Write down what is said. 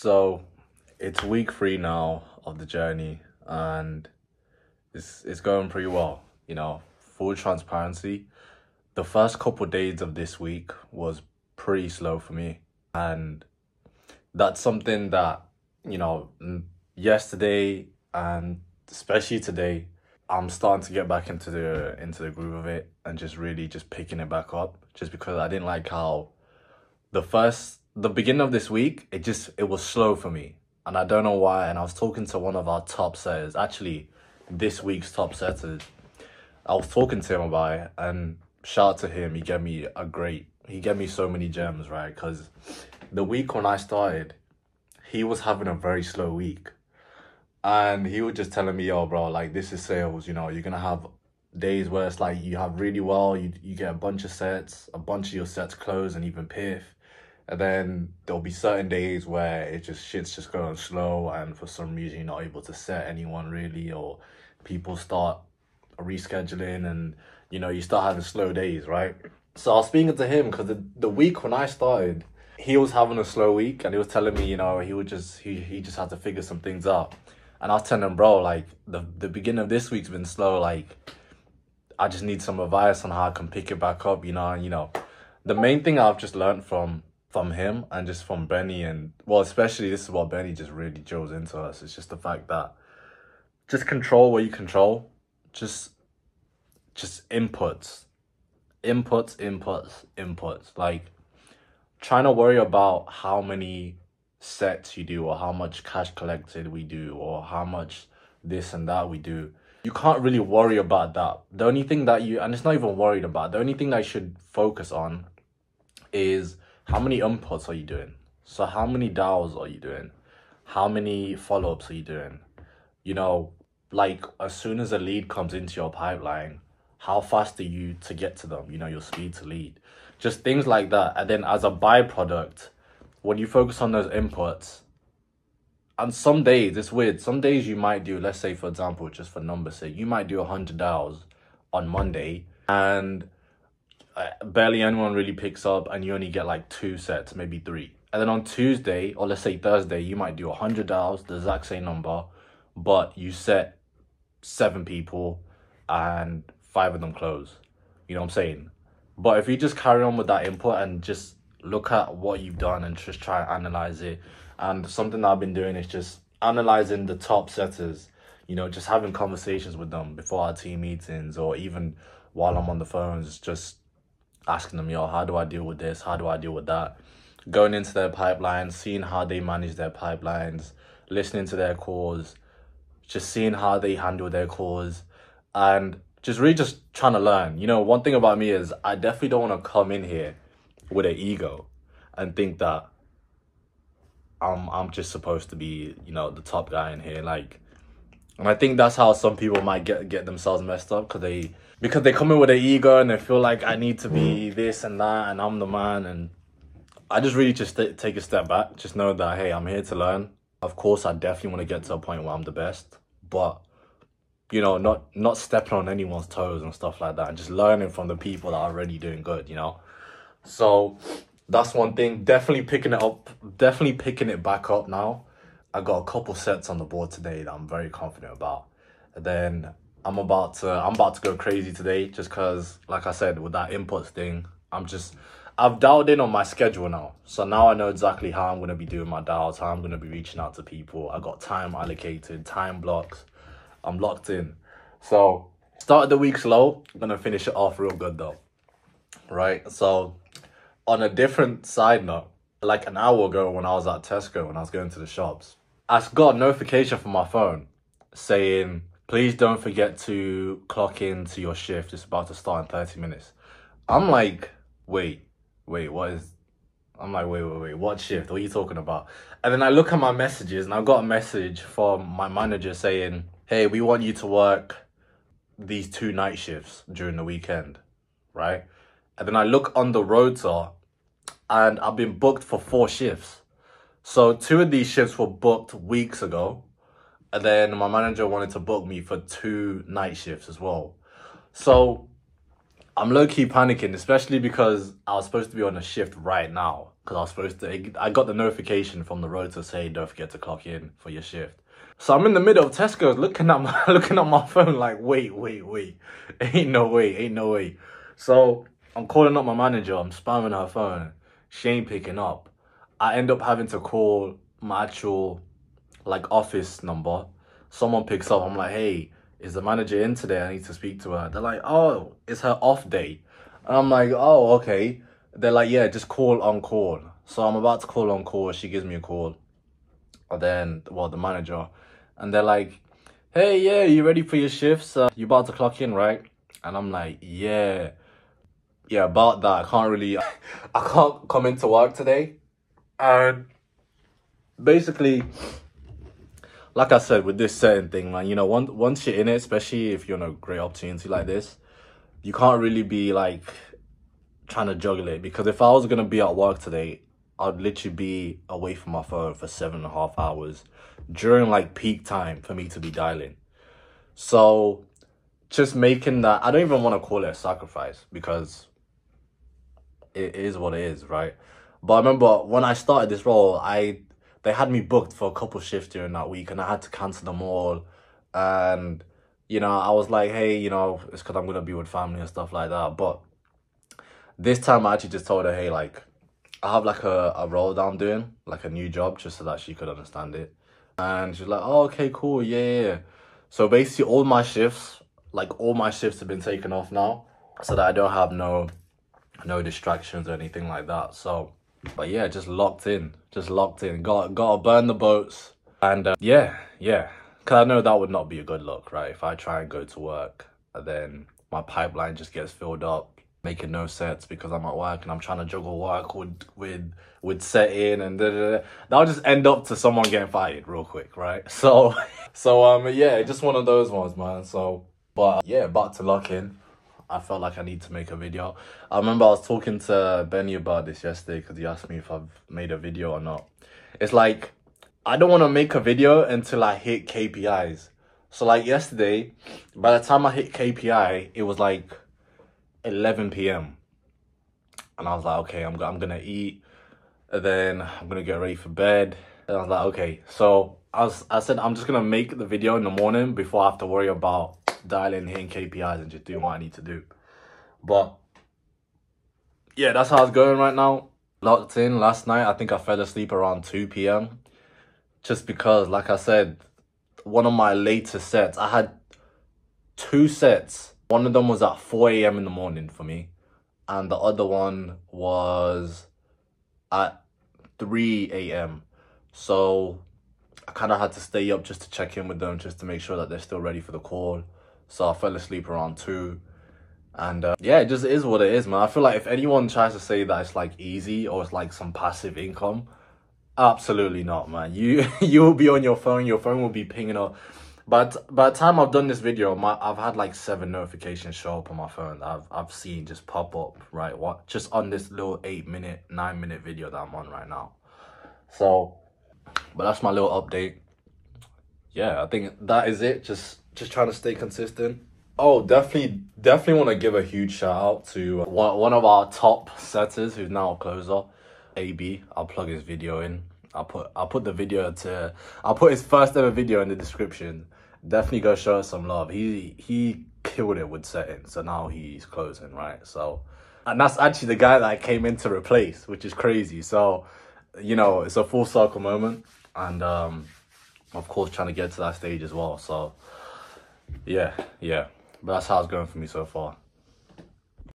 So it's week 3 now of the journey, and it's going pretty well. Full transparency. The first couple days of this week was pretty slow for me, and that's something that yesterday and especially today, I'm starting to get back into the groove of it and just really just picking it back up. Just because I didn't like how the beginning of this week, it was slow for me. And I don't know why. And I was talking to one of our top setters, actually this week's top setters. I was talking to him about it, and shout out to him. He gave me so many gems, right? Because the week when I started, he was having a very slow week. And he was just telling me, yo, bro, like, this is sales, you're going to have days where it's like you have really well, you get a bunch of sets, a bunch of your sets close and even piff. And then there'll be certain days where shit's just going slow, and for some reason you're not able to set anyone really, or people start rescheduling, and you start having slow days, right? So I was speaking to him because the week when I started, he was having a slow week, and he was telling me, he just had to figure some things out. And I was telling him, bro, like, the beginning of this week's been slow. Like, I just need some advice on how I can pick it back up, The main thing I've just learned from him and just from Benny, and, well, especially this is what Benny just really drills into us. It's just the fact that just control what you control. Just inputs. Like, trying to worry about how many sets you do, or how much cash collected we do, or how much this and that we do. You can't really worry about that. The only thing that and it's not even worried about, the only thing that you should focus on is how many inputs are you doing. So how many dials are you doing? How many follow-ups are you doing? Like, as soon as a lead comes into your pipeline, how fast are you to get to them? Your speed to lead. Just things like that. And then as a byproduct, when you focus on those inputs, and some days, it's weird, some days you might do, let's say, for example, just for numbers' sake, you might do 100 dials on Monday, and barely anyone really picks up, and you only get like 2 sets, maybe 3. And then on Tuesday, or let's say Thursday, you might do 100 dials, the exact same number, but you set 7 people, and 5 of them close. You know what I'm saying? But if you just carry on with that input and just look at what you've done and just try and analyze it. And something that I've been doing is just analyzing the top setters, just having conversations with them before our team meetings, or even while I'm on the phones, just asking them, yo, how do I deal with this? How do I deal with that? Going into their pipelines, seeing how they manage their pipelines, listening to their calls, just seeing how they handle their calls, and just really just trying to learn. One thing about me is I definitely don't want to come in here with an ego and think that I'm just supposed to be, the top guy in here. Like, and I think that's how some people might get themselves messed up, because they come in with an ego and they feel like I need to be this and that, and I'm the man. And I just really just take a step back. Just know that, hey, I'm here to learn. Of course, I definitely want to get to a point where I'm the best, but not stepping on anyone's toes and stuff like that, and just learning from the people that are already doing good, So that's one thing. Definitely picking it up. Definitely picking it back up now. I got a couple sets on the board today that I'm very confident about. And then I'm about to go crazy today, just because, like I said, with that inputs thing, I've dialed in on my schedule now. So now I know exactly how I'm going to be doing my dials, how I'm going to be reaching out to people. I got time allocated, time blocks. I'm locked in. So started the week slow. I'm going to finish it off real good though. Right? So on a different side note, like an hour ago when I was at Tesco, when I was going to the shops, I got a notification from my phone saying, please don't forget to clock in to your shift. It's about to start in 30 minutes. I'm like, wait, what is... I'm like, wait, what shift? What are you talking about? And then I look at my messages, and I got a message from my manager saying, hey, we want you to work these 2 night shifts during the weekend, right? And then I look on the rota, and I've been booked for 4 shifts. So 2 of these shifts were booked weeks ago, and then my manager wanted to book me for 2 night shifts as well. So I'm low-key panicking, especially because I was supposed to be on a shift right now. Because I was supposed to, I got the notification from the road to say, don't forget to clock in for your shift. So I'm in the middle of Tesco's looking at my phone like, wait. Ain't no way. So I'm calling up my manager, I'm spamming her phone. She ain't picking up. I end up having to call my actual like office number. Someone picks up, I'm like, hey, is the manager in today? I need to speak to her. They're like, oh, it's her off day. And I'm like, oh, okay. They're like, yeah, just call on call. So I'm about to call on call. She gives me a call. And then, well, the manager. And they're like, hey, yeah, you ready for your shifts? You about to clock in, right? And I'm like, yeah, about that. I can't come into work today. And basically, like I said, with this certain thing, man, you know, once you're in it, especially if you're in a great opportunity like this, you can't really be like trying to juggle it. Because if I was going to be at work today, I'd literally be away from my phone for 7.5 hours during like peak time for me to be dialing. So just making that, I don't even want to call it a sacrifice because it is what it is, right? But I remember when I started this role, they had me booked for a couple shifts during that week and I had to cancel them all. And, you know, I was like, hey, you know, it's because I'm going to be with family and stuff like that. But this time I actually just told her, hey, like, I have like a role that I'm doing, like a new job, just so that she could understand it. And she's like, oh, okay, cool, yeah. So basically all my shifts have been taken off now so that I don't have no distractions or anything like that. So, but yeah, just locked in. Gotta burn the boats. And yeah. Because I know that would not be a good look, right? If I try and go to work and then my pipeline just gets filled up, making no sense because I'm at work and I'm trying to juggle work with setting and that'll just end up to someone getting fired real quick, right? So yeah, just one of those ones, man. So, but yeah, back to lock in. I felt like I need to make a video. I remember I was talking to Benny about this yesterday because he asked me if I've made a video or not. It's like, I don't want to make a video until I hit KPIs. So like yesterday, by the time I hit KPI, it was like 11 p.m. And I was like, okay, I'm going to eat. And then I'm going to get ready for bed. And I was like, okay. So I said, I'm just going to make the video in the morning before I have to worry about dialing, hitting KPIs and just doing what I need to do. But yeah, that's how it's going right now. Locked in. Last night I think I fell asleep around 2 p.m. just because, like I said, one of my later sets, I had 2 sets. One of them was at 4 a.m. in the morning for me and the other one was at 3 a.m. so I kind of had to stay up just to check in with them, just to make sure that they're still ready for the call. So I fell asleep around 2. And yeah, it just is what it is, man. I feel like if anyone tries to say that it's like easy or it's like some passive income, absolutely not, man. You will be on your phone will be pinging up. But by the time I've done this video, I've had like 7 notifications show up on my phone that I've seen just pop up, right? Just on this little 8-minute, 9-minute video that I'm on right now. So, but that's my little update. Yeah, I think that is it. Just trying to stay consistent. Oh, definitely want to give a huge shout out to one of our top setters who's now a closer, AB. I'll plug his video in. I'll put his first ever video in the description. Definitely go show us some love. He killed it with setting, so now he's closing, right? So, and that's actually the guy that I came in to replace, which is crazy. So, you know, it's a full circle moment, and of course trying to get to that stage as well. So yeah, but that's how it's going for me so far.